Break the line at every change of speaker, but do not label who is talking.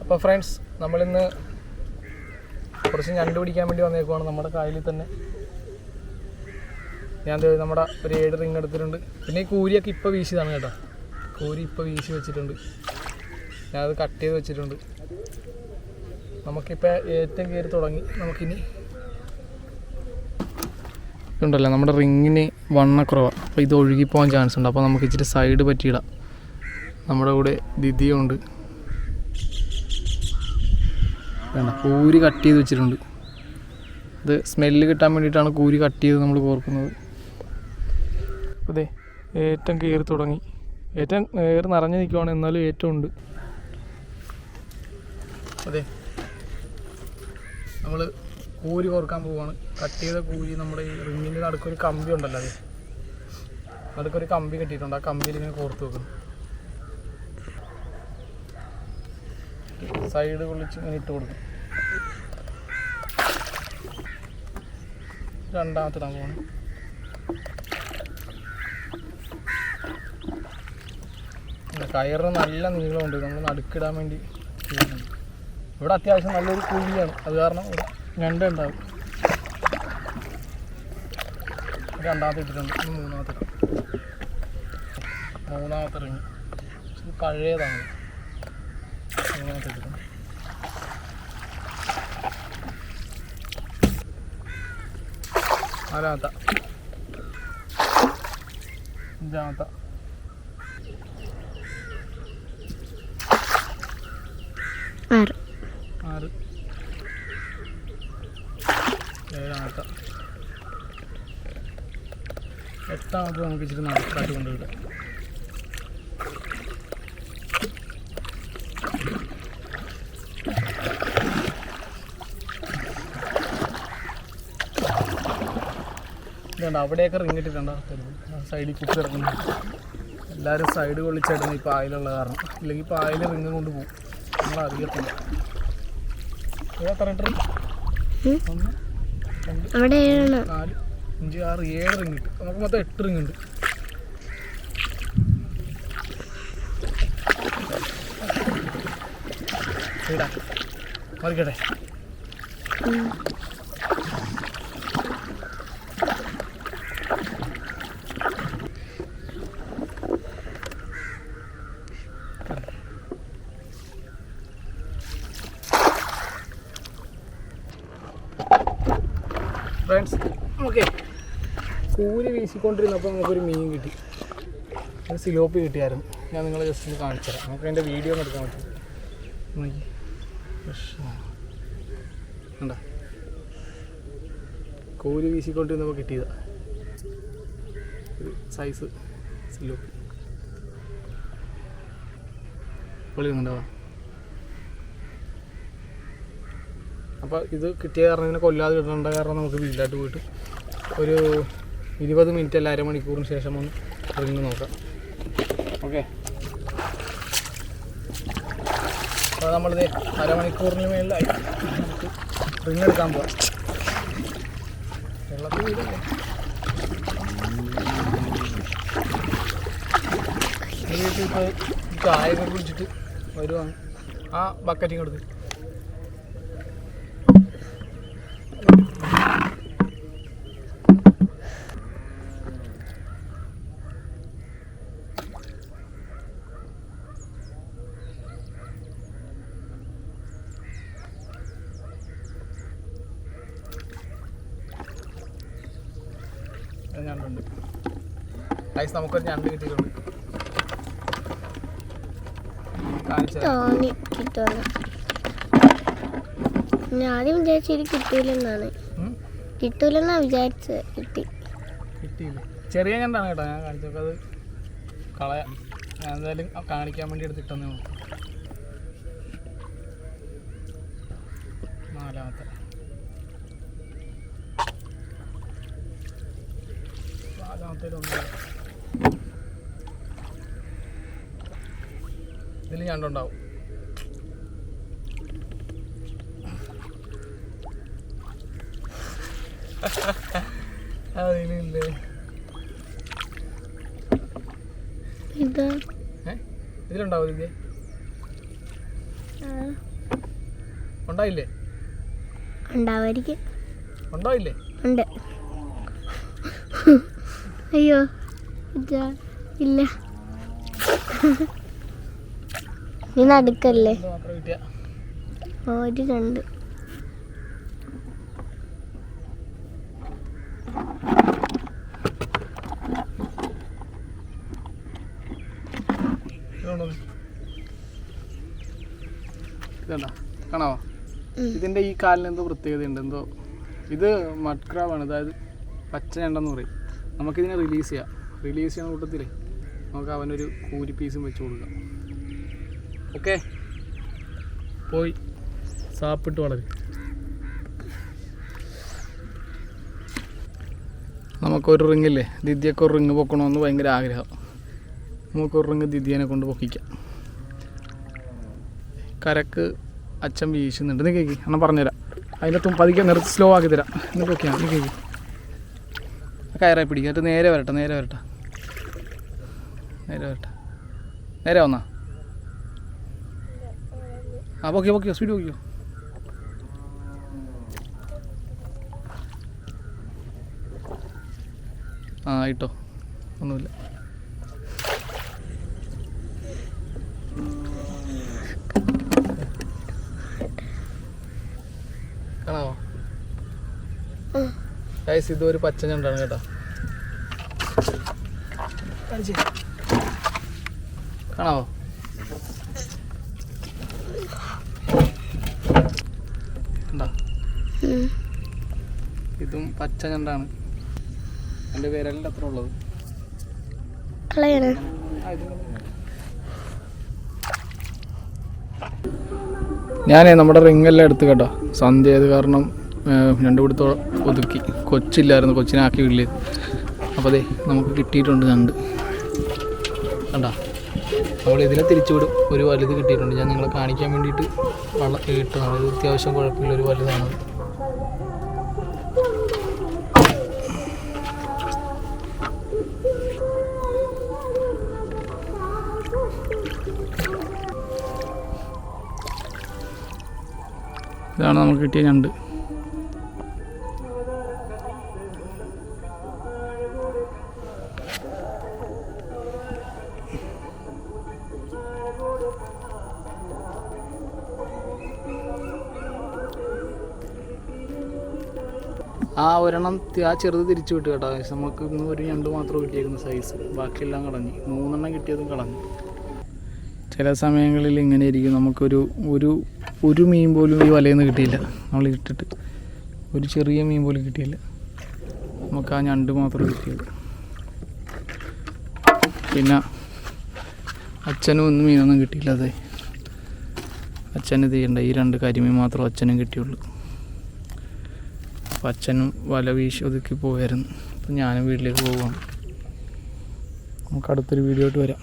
അപ്പോൾ ഫ്രണ്ട്സ്, നമ്മളിന്ന് കുറച്ച് ഞണ്ട് പിടിക്കാൻ വേണ്ടി വന്നേക്കുവാണ്. നമ്മുടെ കായലിൽ തന്നെ ഞാൻ നമ്മുടെ ഒരു 7 റിങ് എടുത്തിട്ടുണ്ട്. പിന്നെ ഈ കൂരിയൊക്കെ ഇപ്പോൾ വീശിയതാണ് കേട്ടോ. കൂരി ഇപ്പോൾ വീശി വെച്ചിട്ടുണ്ട്. ഞാനത് കട്ട് ചെയ്ത് വെച്ചിട്ടുണ്ട്. നമുക്കിപ്പോൾ ഏറ്റവും കയറി തുടങ്ങി. നമുക്കിനി ഉണ്ടല്ലോ, നമ്മുടെ റിങ്ങിന് വണ്ണക്കുറവാണ്. അപ്പോൾ ഇത് ഒഴുകിപ്പോകാൻ ചാൻസ് ഉണ്ട്. അപ്പോൾ നമുക്ക് ഇച്ചിരി സൈഡ് പറ്റിയിടാം. നമ്മുടെ കൂടെ ദിദിയുണ്ട്. വേണ്ട, കൂരി കട്ട് ചെയ്ത് വെച്ചിട്ടുണ്ട്. ഇത് സ്മെല്ല് കിട്ടാൻ വേണ്ടിയിട്ടാണ് കൂരി കട്ട് ചെയ്ത് നമ്മൾ കോർക്കുന്നത്. അതെ, ഏറ്റവും കയറി തുടങ്ങി. ഏറ്റവും കയറി നിറഞ്ഞു നിൽക്കുവാണ്, എന്നാലും ഏറ്റവും ഉണ്ട്. അതെ, നമ്മൾ കൂരി കോർക്കാൻ പോവുകയാണ്. കട്ട് ചെയ്ത കൂരി നമ്മുടെ ഈ റിങ്ങിൻ്റെ നടുക്കൊരു കമ്പി ഉണ്ടല്ലോ, അതെ, നടുക്കൊരു കമ്പി കെട്ടിയിട്ടുണ്ട്. ആ കമ്പിയിൽ ഇങ്ങനെ കോർത്ത് വെക്കണം. സൈഡ് കൊള്ളിച്ച് ഇങ്ങനെ ഇട്ട് കൊടുക്കും. രണ്ടാമത്തെ ഇടാൻ പോകണം. കയറിന് നല്ല നീളമുണ്ട്. നമ്മൾ നടുക്കിടാൻ വേണ്ടി ചെയ്യുന്നുണ്ട്. ഇവിടെ അത്യാവശ്യം നല്ലൊരു കുഴിയാണ്. അത് കാരണം ഞണ്ട് ഉണ്ടാവും. രണ്ടാമത്തെ ഇട്ടിട്ടുണ്ട്. ഇനി മൂന്നാമത്തെ റിങ് പഴയതാണ്. മൂന്നാമത്തെ ഇട്ടിട്ടുണ്ട്. നാലാമത്തെ, അഞ്ചാമത്തെ, ആറ്, ഏഴാമത്തെ, എട്ടാമത്തെ നമുക്ക് ഇച്ചിരി നടക്കാട്ട് കൊണ്ടുവിടാം. ഇതുണ്ട്, അവിടെയൊക്കെ റിങ് ഇട്ടിട്ടുണ്ടോ? സൈഡിൽ കുക്ക് കിടക്കുന്നു. എല്ലാവരും സൈഡ് കൊള്ളിച്ചിടുന്നു ഈ പായലുള്ള കാരണം. ഇല്ലെങ്കിൽ പായൽ റിങ് കൊണ്ട് പോകും. നമ്മളറിയത്തില്ല. എത്ര ഇട്ട്? 1, 2, 3, 4, 5, 6, 7 റിങ് ഇട്ട്. നമുക്ക് മൊത്തം 8 റിങ് ഉണ്ട്. ഇടാ, മറിക്കട്ടെ. ഫ്രണ്ട്സ്, ഓക്കെ, കൂരി വീശിക്കൊണ്ടിരുന്നപ്പോൾ നമുക്കൊരു മീൻ കിട്ടി. ഒരു സിലോപ്പി കിട്ടിയായിരുന്നു. ഞാൻ നിങ്ങളെ ജസ്റ്റ് ഒന്ന് കാണിച്ചു തരാം. നമുക്ക് അതിൻ്റെ വീഡിയോ ഒന്ന് എടുക്കാൻ പറ്റും. കണ്ടോ, കൂരി വീശിക്കൊണ്ടിരുന്നപ്പോൾ കിട്ടിയതാണ് ഒരു സൈസ് സിലോപ്പി. പൊളിയുന്നുണ്ടാവാം. അപ്പോൾ ഇത് കിട്ടിയ കാരണം ഇതിനെ കൊല്ലാതെ ഇടേണ്ട കാരണം നമുക്ക് വീട്ടിലായിട്ട് പോയിട്ട് ഒരു 20 മിനിറ്റ് അല്ല അരമണിക്കൂറിന് ശേഷം ഒന്ന് റിങ് നോക്കാം. ഓക്കെ, അപ്പോൾ നമ്മളിത് അരമണിക്കൂറിന് മേളിലായി. നമുക്ക് റിങ് എടുക്കാൻ പോവാം. വെള്ളത്തിൽ വീടല്ലേ. വീട്ടിൽ ഇപ്പോൾ ചായയൊക്കെ കുടിച്ചിട്ട് വരുവാണ്. ആ ബക്കറ്റിങ് എടുത്ത് ഞണ്ടുണ്ട്. ഐസ് നമുക്കൊരു ഞണ്ട് കിട്ടിയിട്ടുണ്ട്.
ആദ്യം വിചാരിച്ചത് കിട്ടൂലെന്നാണ്. കിട്ടൂലെന്നാ വിചാരിച്ചത്.
കിട്ടിയില്ല. ചെറിയ ഞണ്ടാണ് കേട്ടോ. ഞാൻ കാണിച്ചപ്പോൾ അത് കളയാം. ഞാൻ എന്തായാലും കാണിക്കാൻ വേണ്ടി എടുത്തിട്ടെന്നേ ഉള്ളൂ. നാലാമത്തെ, ഇതിൽ ഞണ്ടുണ്ടാവും. അതിലില്ലേ ഇതിലുണ്ടാവും. ഇതിൻ്റെ ഉണ്ടായില്ലേ?
ഉണ്ടാവായിരിക്കും.
ഉണ്ടായില്ലേ?
ഉണ്ട്. അയ്യോ ഇല്ല. നീ നടുക്കല്ലേ? ഒരു രണ്ട്.
ഇതണ്ട കാണാവോ? ഇതിൻ്റെ ഈ കാലിന് എന്തോ പ്രത്യേകതയുണ്ട്. എന്തോ ഇത് മഡ് ക്രാബാണ്, അതായത് പച്ച ഞണ്ടെന്ന് പറയും. നമുക്കിതിനെ റിലീസ് ചെയ്യാം. റിലീസ് ചെയ്യുന്ന കൂട്ടത്തിലേ നമുക്ക് അവനൊരു കൂരി പീസും വെച്ച് കൊടുക്കാം. ഓക്കെ, പോയി സാപ്പിട്ട് വളരും. നമുക്കൊരു റിങ്ങില്ലേ, ദിദ്യക്ക് ഒരു റിങ് പൊക്കണമെന്ന് ഭയങ്കര ആഗ്രഹം. നമുക്കൊരു റിങ് ദിദ്യനെ കൊണ്ട് പൊക്കിക്കാം. കരക്ക് അച്ഛൻ വീശുന്നുണ്ട്. നീ കേക്ക് എന്നാൽ പറഞ്ഞുതരാം. അതിൻ്റെ പതിക്കെ നിർത്തി സ്ലോ ആക്കി തരാം. നീ പൊക്കിയാണ്. നീ കേക്ക് കയറായി പിടിക്കുക. എന്നിട്ട് നേരെ വരട്ടെ, നേരെ വരട്ടെ, നേരെ വരട്ടെ. നേരെ വന്നാ ആ പൊക്കിയോ, പൊക്കിയോ, സ്പീഡ് പൊക്കിയോ. ആ ഇട്ടോ, ഒന്നുമില്ല. കാണാവോ ഗൈസ്? ഇതൊരു പച്ച ഞണ്ടാണ് കേട്ടോ. കാണാവോ? കണ്ടോ? ഇതും പച്ച ഞണ്ടാണ്. എൻ്റെ വിരലിൻ്റെ അത്ര ഉള്ളത്. ഞാനേ നമ്മുടെ റിങ്ങെല്ലാം എടുത്ത് കേട്ടോ. സന്ധ്യ ആയത് കാരണം രണ്ടു പിടുത്തോ ഒതുക്കി. കൊച്ചില്ലായിരുന്നു, കൊച്ചിനാക്കി വീട്ടിൽ. അപ്പോൾ അതെ നമുക്ക് കിട്ടിയിട്ടുണ്ട് ഞണ്ട്. കണ്ടോ? നമ്മൾ ഇതിനെ തിരിച്ചുവിടും. ഒരു വലുത് കിട്ടിയിട്ടുണ്ട്. ഞാൻ നിങ്ങളെ കാണിക്കാൻ വേണ്ടിയിട്ട് വള്ളം കിട്ടുന്നതാണ്. ഇത് അത്യാവശ്യം കുഴപ്പമില്ലൊരു വലുതാണ്. ഇതാണ് നമുക്ക് കിട്ടിയ ഞണ്ട്. ആ ഒരെണ്ണം ആ ചെറുത് തിരിച്ചു വിട്ടു കേട്ടോ. നമുക്ക് ഇന്ന് ഒരു ഞണ്ട് മാത്രം കിട്ടിയേക്കുന്ന സൈസ്, ബാക്കിയെല്ലാം കളഞ്ഞ്. 3 എണ്ണം കിട്ടിയതും കളഞ്ഞു. ചില സമയങ്ങളിൽ ഇങ്ങനെ ഇരിക്കും. നമുക്കൊരു ഒരു മീൻ പോലും ഈ വലയിൽ നിന്ന് കിട്ടിയില്ല. നമ്മൾ ഇട്ടിട്ട് ഒരു ചെറിയ മീൻ പോലും കിട്ടിയില്ല. നമുക്ക് ആ ഞണ്ട് മാത്രം കിട്ടിയത്. പിന്നെ അച്ഛനും ഒന്നും മീനൊന്നും കിട്ടിയില്ല. അതെ അച്ഛന് ചെയ്യണ്ട. ഈ 2 കരിമീൻ മാത്രം അച്ഛനും കിട്ടിയുള്ളൂ. അപ്പം അച്ഛനും വല വീശി ഒതുക്കി പോയായിരുന്നു. അപ്പം ഞാനും വീട്ടിലേക്ക് പോവുകയാണ്. നമുക്ക് അടുത്തൊരു വീഡിയോ ആയിട്ട് വരാം.